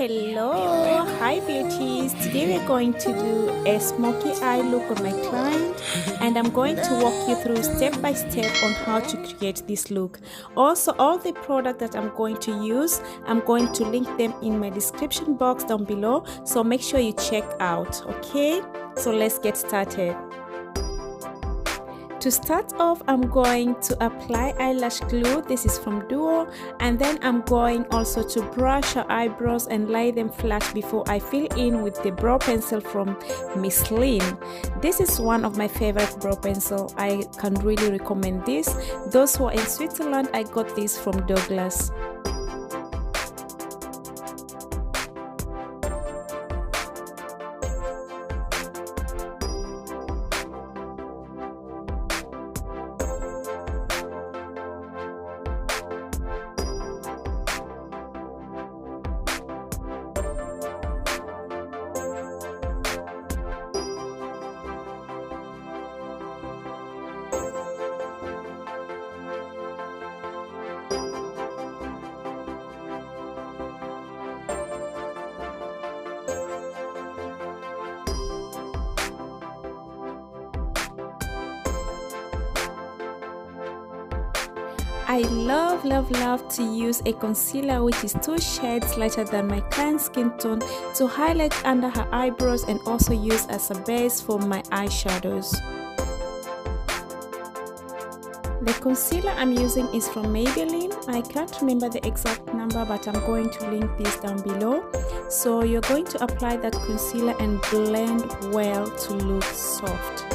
Hello, hi beauties. Today we're going to do a smoky eye look on my client, and I'm going to walk you through step by step on how to create this look. Also, all the product that I'm going to use, I'm going to link them in my description box down below, so make sure you check out. Okay, so let's get started. To start off, I'm going to apply eyelash glue. This is from Duo, and then I'm going also to brush her eyebrows and lay them flat before I fill in with the brow pencil from Misslyn. This is one of my favorite brow pencil. I can really recommend this. Those who are in Switzerland, I got this from Douglas. I love to use a concealer which is 2 shades lighter than my client's skin tone to highlight under her eyebrows and also use as a base for my eyeshadows. The concealer I'm using is from Maybelline. I can't remember the exact number, but I'm going to link this down below. So you're going to apply that concealer and blend well to look soft.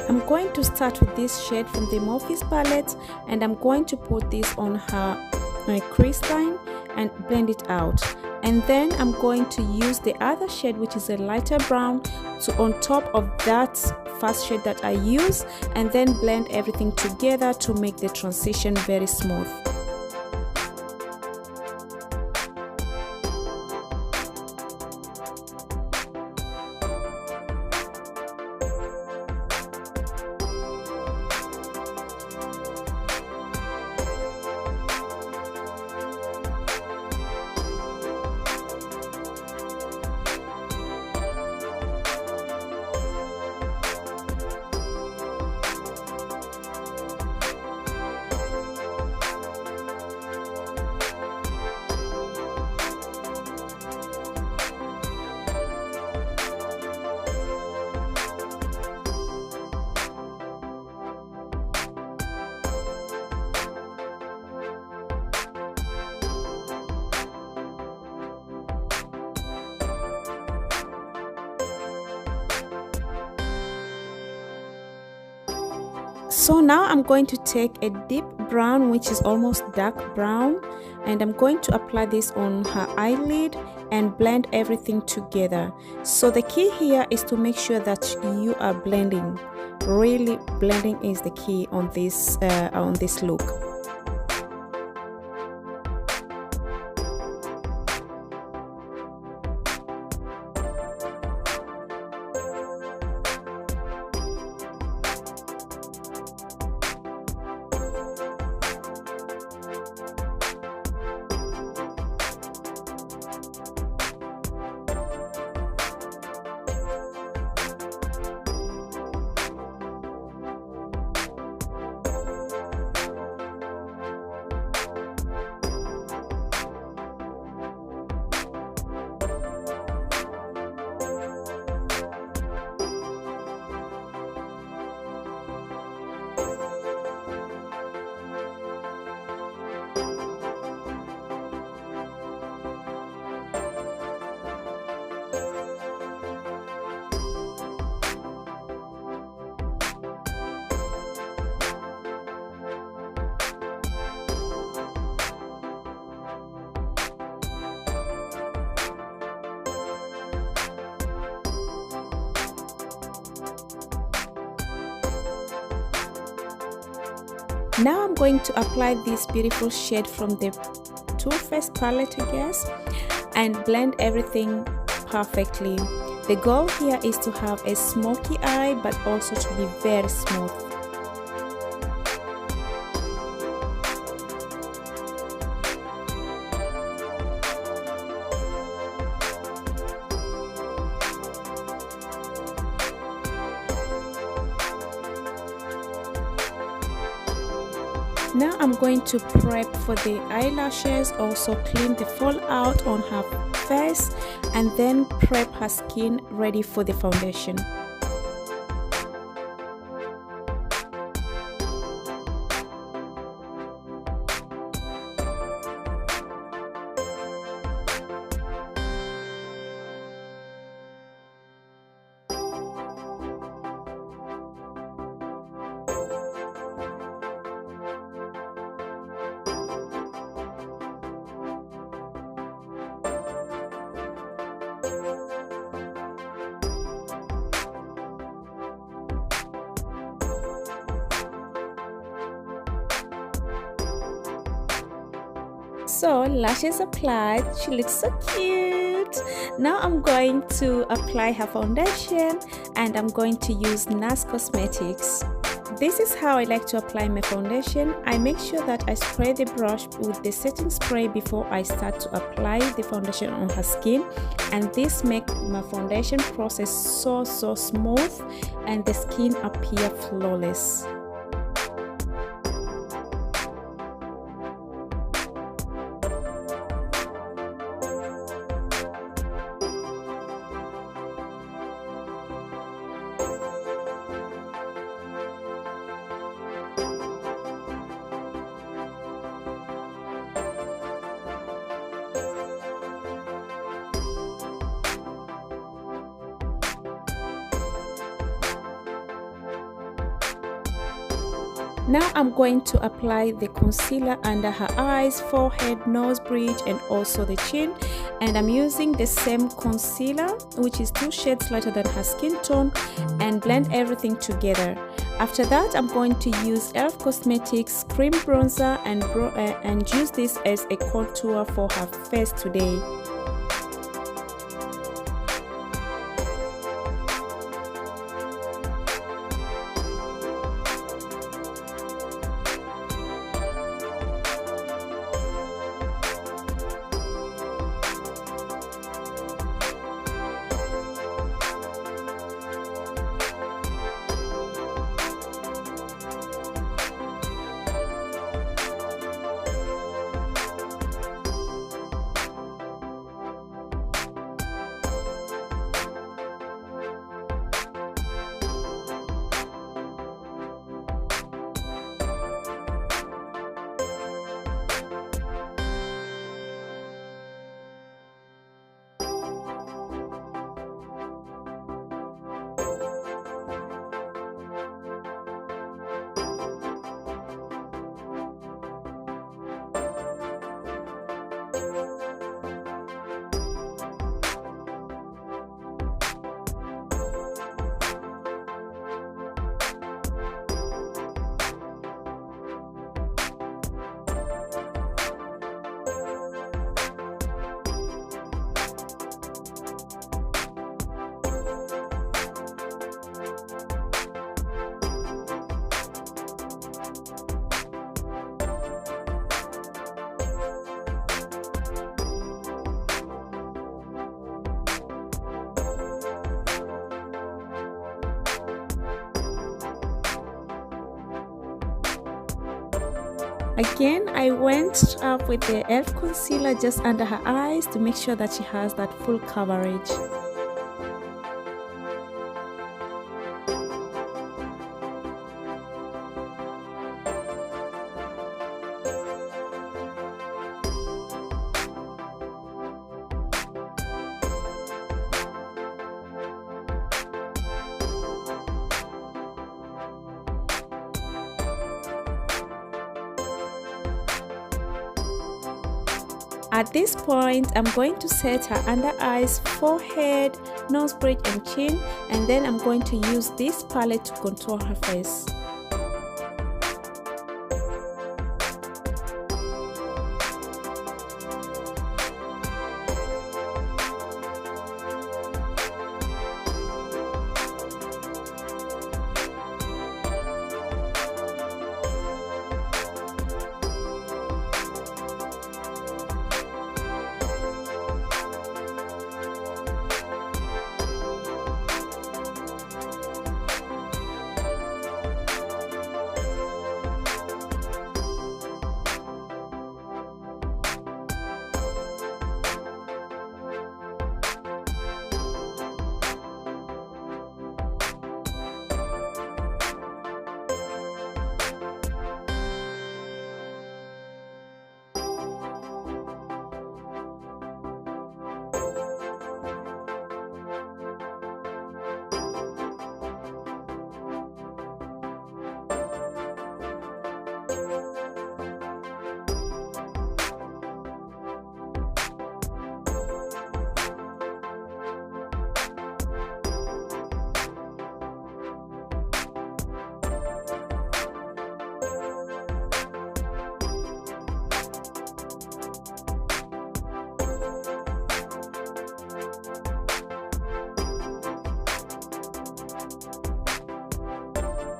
I'm going to start with this shade from the Morphe's palette, and I'm going to put this on my crease line and blend it out. And then I'm going to use the other shade, which is a lighter brown, to on top of that first shade that I use, and then blend everything together to make the transition very smooth. So now I'm going to take a deep brown, which is almost dark brown, and I'm going to apply this on her eyelid and blend everything together. So the key here is to make sure that you are blending. Really, blending is the key on this look. Now I'm going to apply this beautiful shade from the Too Faced palette, I guess, and blend everything perfectly. The goal here is to have a smoky eye, but also to be very smooth. Now I'm going to prep for the eyelashes, also clean the fallout on her face, and then prep her skin ready for the foundation. So lashes applied, she looks so cute. Now I'm going to apply her foundation, and I'm going to use Nars Cosmetics. This is how I like to apply my foundation. I make sure that I spray the brush with the setting spray before I start to apply the foundation on her skin, and this makes my foundation process so smooth and the skin appear flawless. Now I'm going to apply the concealer under her eyes, forehead, nose bridge, and also the chin, and I'm using the same concealer, which is 2 shades lighter than her skin tone, and blend everything together. After that, I'm going to use e.l.f. Cosmetics cream bronzer and use this as a contour for her face today. Again, I went up with the e.l.f. concealer just under her eyes to make sure that she has that full coverage. At this point, I'm going to set her under eyes, forehead, nose bridge and chin, and then I'm going to use this palette to contour her face.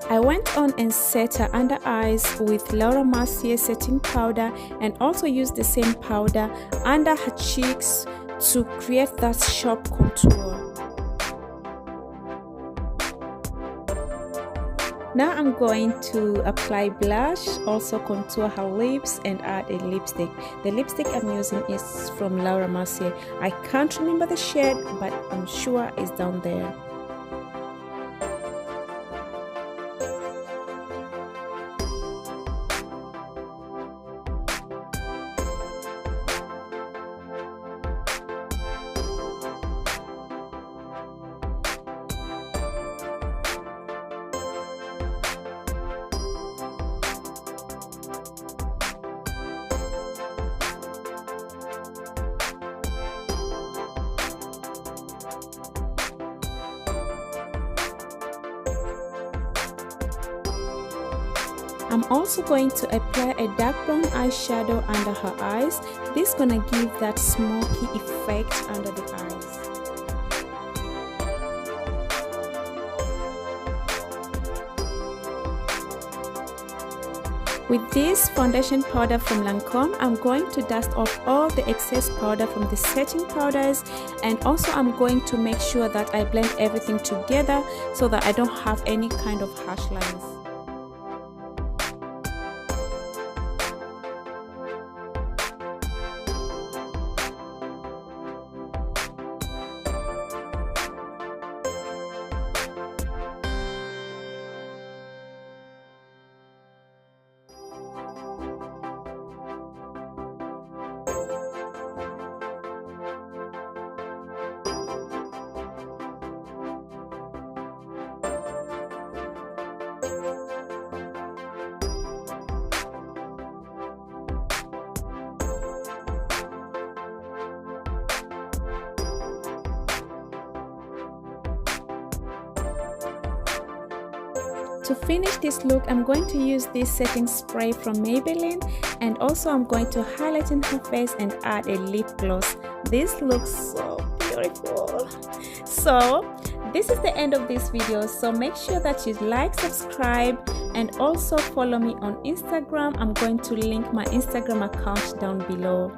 I went on and set her under eyes with Laura Mercier setting powder and also used the same powder under her cheeks to create that sharp contour. Now I'm going to apply blush, also contour her lips and add a lipstick. The lipstick I'm using is from Laura Mercier. I can't remember the shade, but I'm sure it's down there. I'm also going to apply a dark brown eyeshadow under her eyes. This is gonna give that smoky effect under the eyes. With this foundation powder from Lancome, I'm going to dust off all the excess powder from the setting powders, and also I'm going to make sure that I blend everything together so that I don't have any kind of harsh lines. To finish this look, I'm going to use this setting spray from Maybelline, and also I'm going to highlight in her face and add a lip gloss. This looks so beautiful. So this is the end of this video, so make sure that you like, subscribe, and also follow me on Instagram. I'm going to link my Instagram account down below.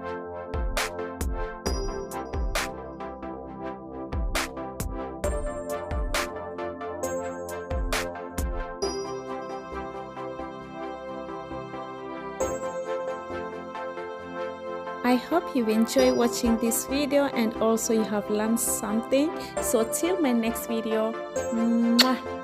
I hope you enjoy watching this video and also you have learned something. So till my next video, mwah.